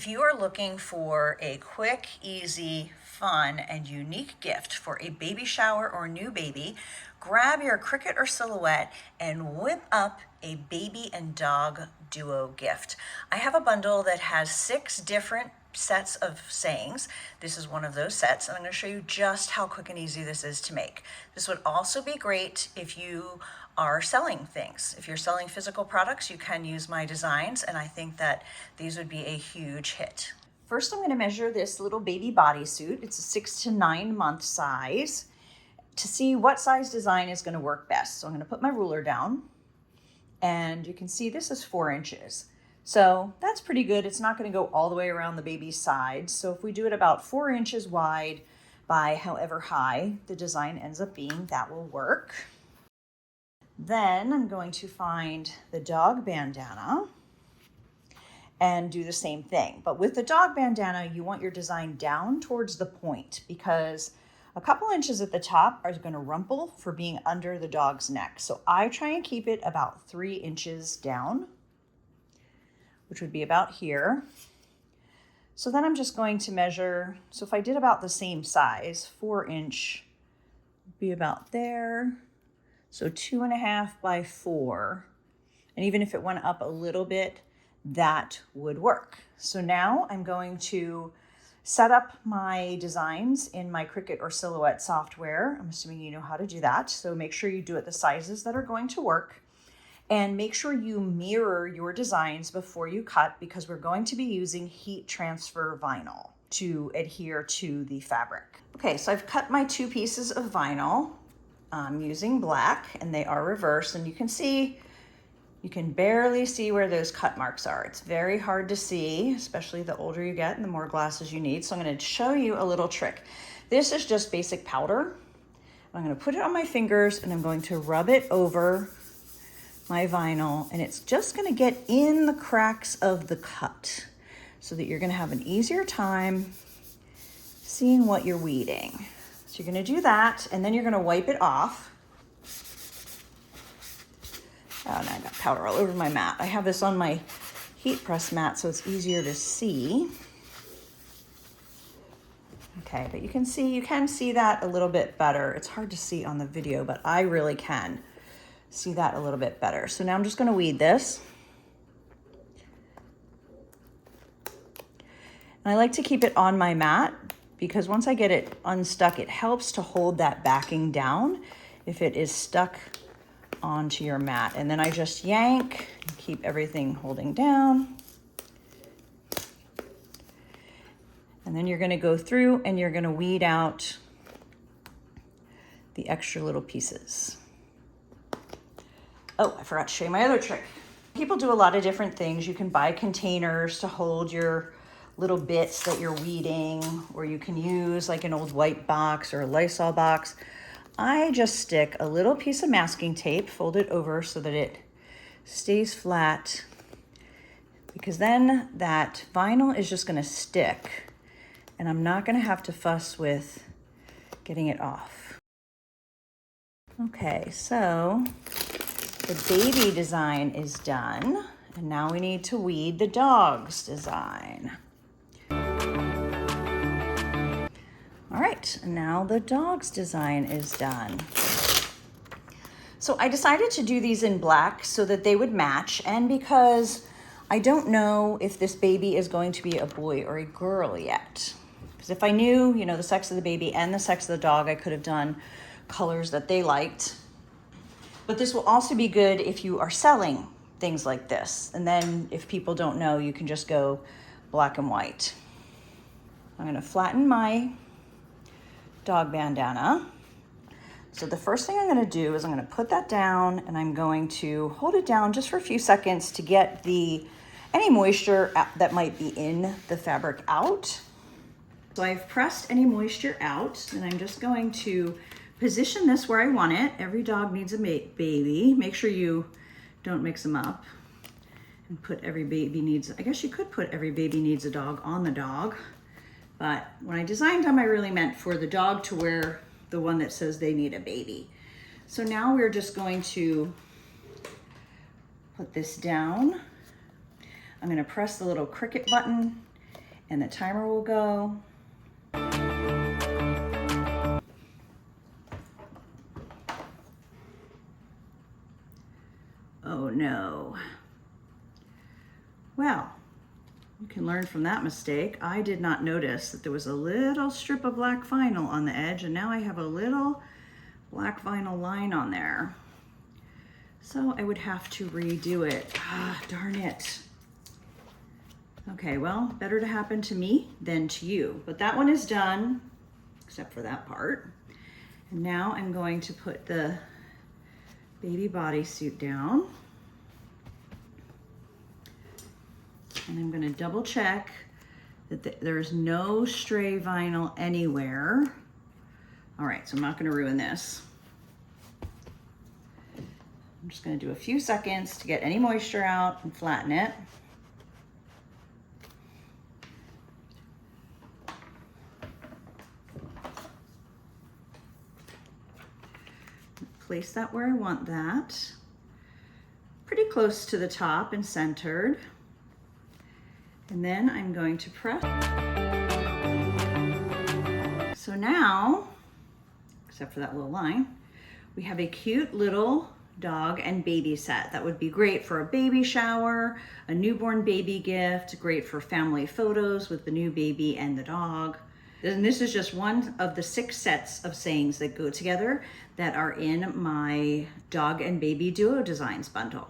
If you are looking for a quick, easy, fun, and unique gift for a baby shower or new baby, grab your Cricut or Silhouette and whip up a baby and dog duo gift. I have a bundle that has 6 different sets of sayings. This is one of those sets, and I'm going to show you just how quick and easy this is to make. This would also be great if you are selling things. If you're selling physical products, you can use my designs, and I think that these would be a huge hit. First, I'm going to measure this little baby bodysuit. It's a 6 to 9 month size to see what size design is going to work best. So I'm going to put my ruler down, and you can see this is 4 inches. So that's pretty good. It's not going to go all the way around the baby's sides. So if we do it about 4 inches wide by however high the design ends up being, that will work. Then I'm going to find the dog bandana and do the same thing. But with the dog bandana, you want your design down towards the point because a couple inches at the top are going to rumple for being under the dog's neck. So I try and keep it about 3 inches down, which would be about here. So then I'm just going to measure. So if I did about the same size, 4 inch would be about there. So 2.5 by 4. And even if it went up a little bit, that would work. So now I'm going to set up my designs in my Cricut or Silhouette software. I'm assuming you know how to do that. So make sure you do it the sizes that are going to work. And make sure you mirror your designs before you cut because we're going to be using heat transfer vinyl to adhere to the fabric. Okay, so I've cut my 2 pieces of vinyl. I'm using black and they are reversed, and you can barely see where those cut marks are. It's very hard to see, especially the older you get and the more glasses you need. So I'm going to show you a little trick. This is just basic powder. I'm going to put it on my fingers and I'm going to rub it over my vinyl, and it's just going to get in the cracks of the cut so that you're going to have an easier time seeing what you're weeding. So you're going to do that, and then you're going to wipe it off. Oh, and I got powder all over my mat. I have this on my heat press mat, so it's easier to see. Okay, but you can see that a little bit better. It's hard to see on the video, but I really can see that a little bit better. So now I'm just going to weed this. And I like to keep it on my mat because once I get it unstuck, it helps to hold that backing down if it is stuck onto your mat. And then I just yank and keep everything holding down. And then you're going to go through and you're going to weed out the extra little pieces. Oh, I forgot to show you my other trick. People do a lot of different things. You can buy containers to hold your little bits that you're weeding, or you can use like an old white box or a Lysol box. I just stick a little piece of masking tape, fold it over so that it stays flat, because then that vinyl is just going to stick and I'm not going to have to fuss with getting it off. Okay, so the baby design is done, and now we need to weed the dog's design. All right, and now the dog's design is done. So I decided to do these in black so that they would match, and because I don't know if this baby is going to be a boy or a girl yet. Because if I knew, the sex of the baby and the sex of the dog, I could have done colors that they liked. But this will also be good if you are selling things like this. And then if people don't know, you can just go black and white. I'm going to flatten my dog bandana. So the first thing I'm going to do is I'm going to put that down, and I'm going to hold it down just for a few seconds to get any moisture that might be in the fabric out. So I've pressed any moisture out, and I'm just going to position this where I want it. Every dog needs a baby. Make sure you don't mix them up and put every baby needs, I guess you could put every baby needs a dog on the dog. But when I designed them, I really meant for the dog to wear the one that says they need a baby. So now we're just going to put this down. I'm going to press the little Cricut button And the timer will go. Oh no. Well, you can learn from that mistake. I did not notice that there was a little strip of black vinyl on the edge, and now I have a little black vinyl line on there. So I would have to redo it. Ah, darn it. Okay, well, better to happen to me than to you. But that one is done, except for that part. And now I'm going to put the baby bodysuit down. And I'm going to double check that there's no stray vinyl anywhere. All right, so I'm not going to ruin this. I'm just going to do a few seconds to get any moisture out and flatten it. Place that where I want that. Pretty close to the top and centered. And then I'm going to press. So now, except for that little line, we have a cute little dog and baby set that would be great for a baby shower, a newborn baby gift, great for family photos with the new baby and the dog. And this is just one of the 6 sets of sayings that go together that are in my dog and baby duo designs bundle.